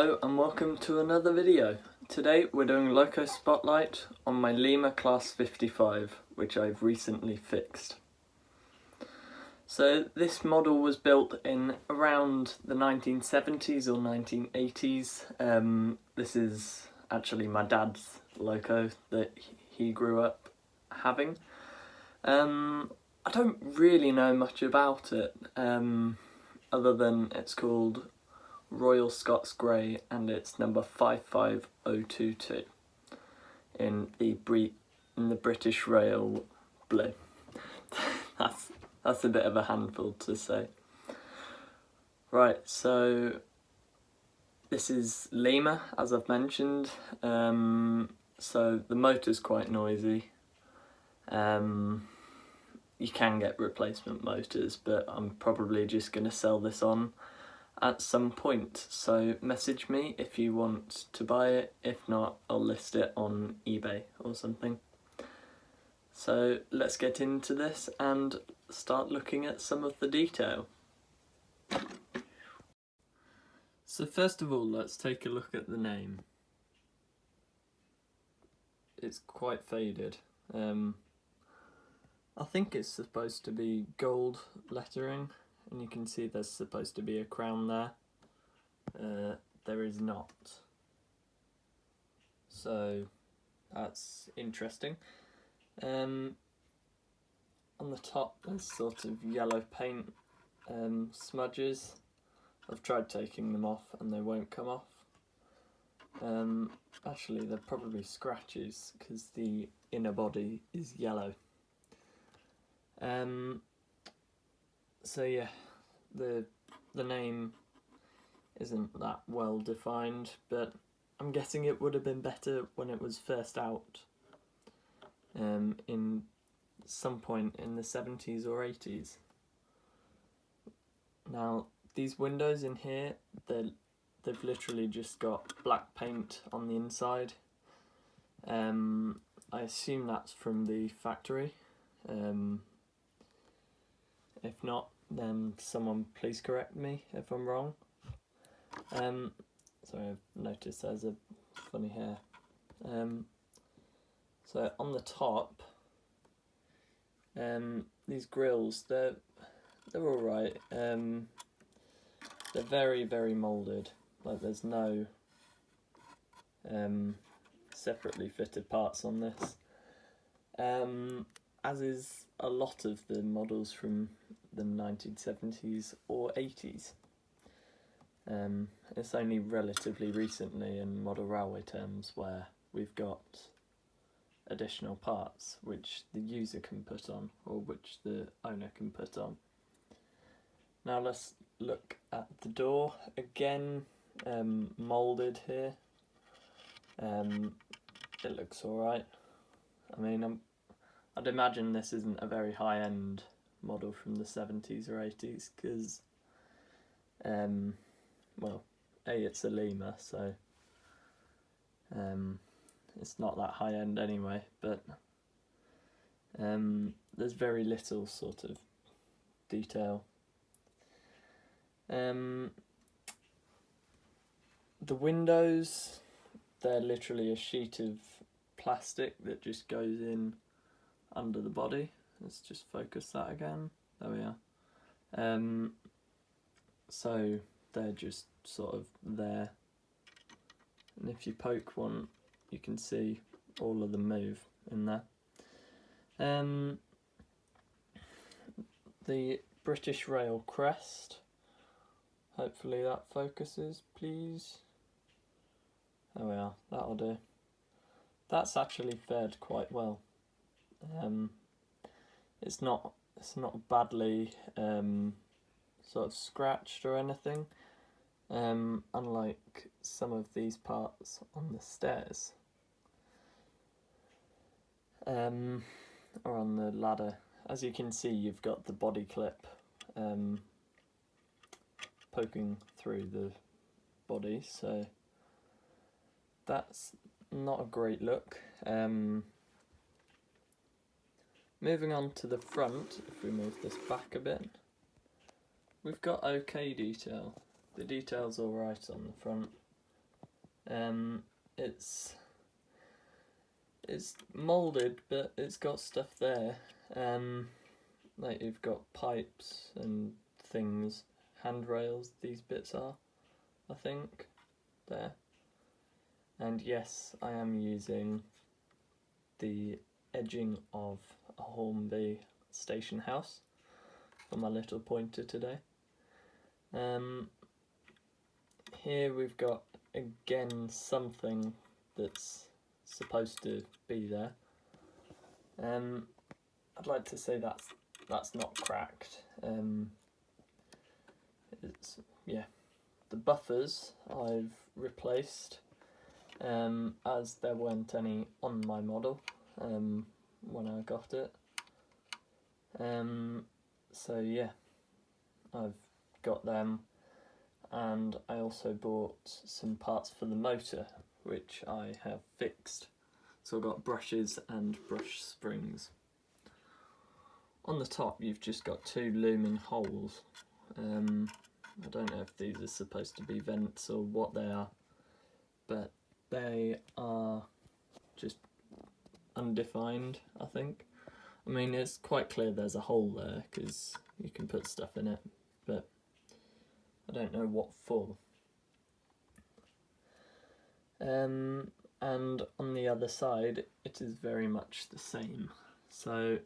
Hello and welcome to another video. Today we're doing Loco Spotlight on my Lima Class 55, which I've recently fixed. So this model was built in around the 1970s or 1980s. This is actually my dad's Loco that he grew up having. I don't really know much about it, other than it's called Royal Scots Grey and it's number 55022 in the British Rail blue. That's a bit of a handful to say. Right, so this is Lima, as I've mentioned. So the motor's quite noisy. You can get replacement motors, but I'm probably just going to sell this on at some point, so message me if you want to buy it. If not, I'll list it on eBay or something. So let's get into this and start looking at some of the detail. So first of all, let's take a look at the name. It's quite faded. I think it's supposed to be gold lettering, and you can see there's supposed to be a crown there. There is not. So that's interesting. On the top there's sort of yellow paint smudges. I've tried taking them off and they won't come off. Actually they're probably scratches because the inner body is yellow. So yeah, the name isn't that well defined, but I'm guessing it would have been better when it was first out, in some point in the 70s or 80s. Now these windows in here, they've literally just got black paint on the inside. I assume that's from the factory. If not, then someone please correct me if I'm wrong. Sorry, I've noticed there's a funny hair. So on the top, these grills, they're alright. They're very moulded. Like there's no separately fitted parts on this. As is a lot of the models from the 1970s or 80s. It's only relatively recently in model railway terms where we've got additional parts which the user can put on or which the owner can put on. Now let's look at the door. Again, moulded here. It looks alright. I mean, I'd imagine this isn't a very high-end model from the 70s or 80s because, well, it's a Lima, so it's not that high-end anyway, but there's very little sort of detail. The windows, they're literally a sheet of plastic that just goes in under the body. Let's just focus that again. There we are. So they're just sort of there, and if you poke one you can see all of them move in there. The British Rail crest, hopefully that focuses, please. There we are, that'll do. That's actually fared quite well. It's not badly sort of scratched or anything, unlike some of these parts on the stairs or on the ladder. As you can see, you've got the body clip poking through the body, so that's not a great look. Moving on to the front, if we move this back a bit, we've got okay detail. The detail's alright on the front. It's moulded, but it's got stuff there. Like you've got pipes and things, handrails, these bits are, I think, there. And yes, I am using the edging of a Hornby station house for my little pointer today. Here we've got again something that's supposed to be there. I'd like to say that's not cracked. It's, yeah, the buffers I've replaced, as there weren't any on my model when I got it. So yeah, I've got them, and I also bought some parts for the motor which I have fixed. So I've got brushes and brush springs. On the top you've just got two looming holes. I don't know if these are supposed to be vents or what they are, but they are just undefined, I think. I mean, it's quite clear there's a hole there because you can put stuff in it, but I don't know what for. And on the other side it is very much the same. So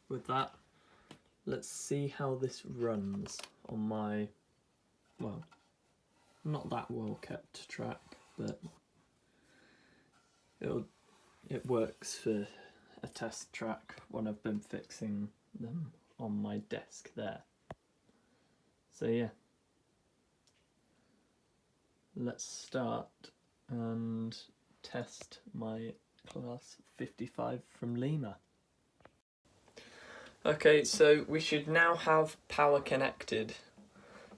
with that, let's see how this runs on my, well, not that well kept track, but it works for a test track when I've been fixing them on my desk there. So yeah, let's start and test my class 55 from Lima. Okay, so we should now have power connected.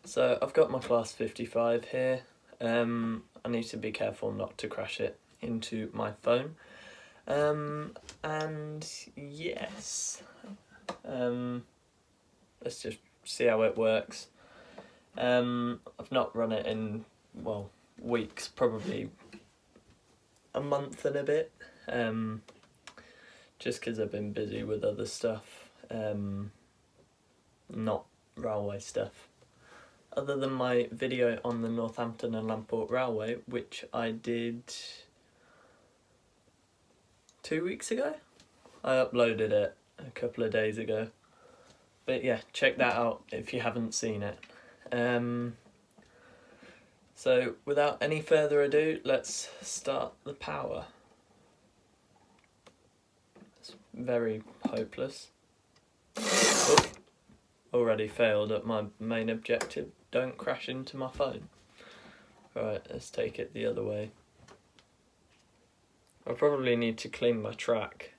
So I've got my class 55 here. I need to be careful not to crash it into my phone. And yes, let's just see how it works. I've not run it in, well, weeks, probably a month and a bit, just because I've been busy with other stuff, not railway stuff. Other than my video on the Northampton and Lamport Railway, which I did 2 weeks ago? I uploaded it a couple of days ago. But yeah, check that out if you haven't seen it. So without any further ado, let's start the power. It's very hopeless. Oh, already failed at my main objective. Don't crash into my phone. Right, let's take it the other way. I probably need to clean my track.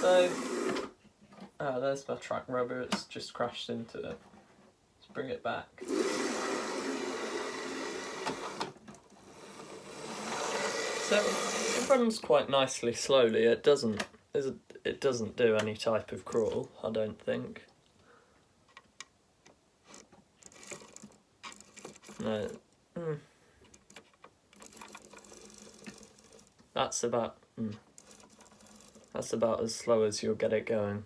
So, there's my track rubber, it's just crashed into it. Let's bring it back. So, it runs quite nicely slowly. It doesn't do any type of crawl, I don't think. No. That's about as slow as you'll get it going.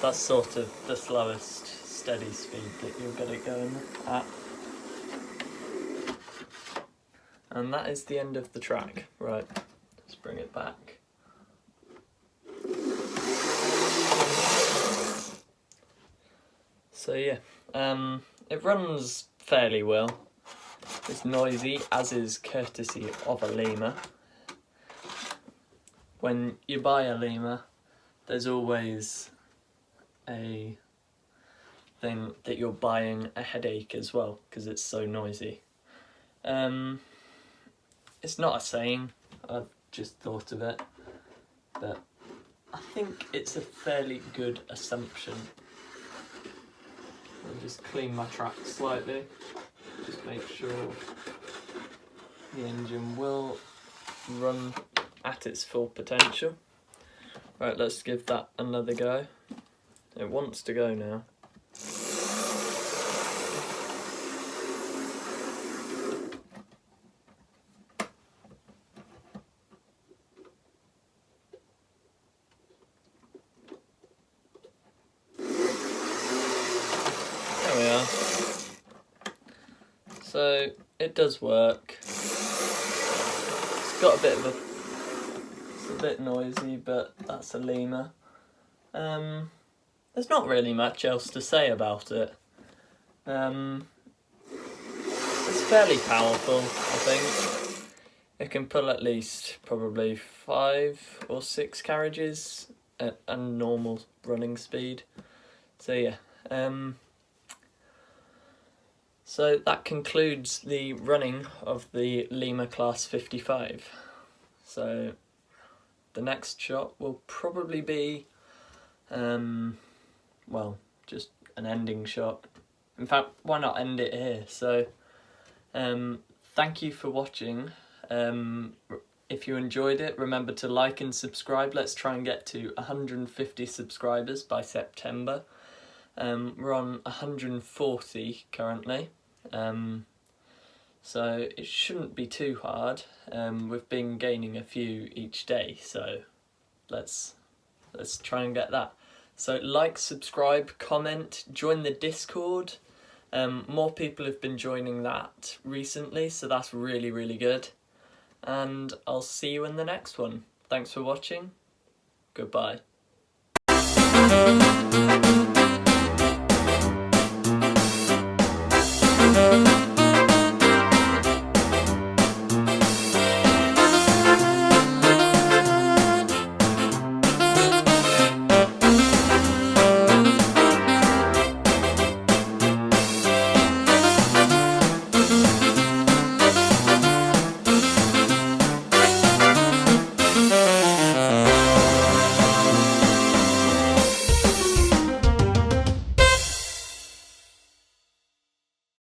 That's sort of the slowest steady speed that you'll get it going at. And that is the end of the track. Right, let's bring it back. So yeah, it runs fairly well. It's noisy, as is courtesy of a Lima. When you buy a Lima, there's always a thing that you're buying a headache as well, because it's so noisy. It's not a saying, I've just thought of it, but I think it's a fairly good assumption. I'll just clean my track slightly. Just make sure the engine will run at its full potential. Right, let's give that another go. It wants to go now. it does work. It's got a bit of it's a bit noisy, but that's a Lima. There's not really much else to say about it. It's fairly powerful, I think. It can pull at least probably 5 or 6 carriages at a normal running speed. So yeah. So that concludes the running of the Lima Class 55. So the next shot will probably be, well, just an ending shot. In fact, why not end it here? So, thank you for watching. If you enjoyed it, remember to like and subscribe. Let's try and get to 150 subscribers by September. We're on 140 currently. So it shouldn't be too hard. We've been gaining a few each day, so let's try and get that. So like, subscribe, comment, join the Discord. More people have been joining that recently, so that's really, really good. And I'll see you in the next one. Thanks for watching. Goodbye.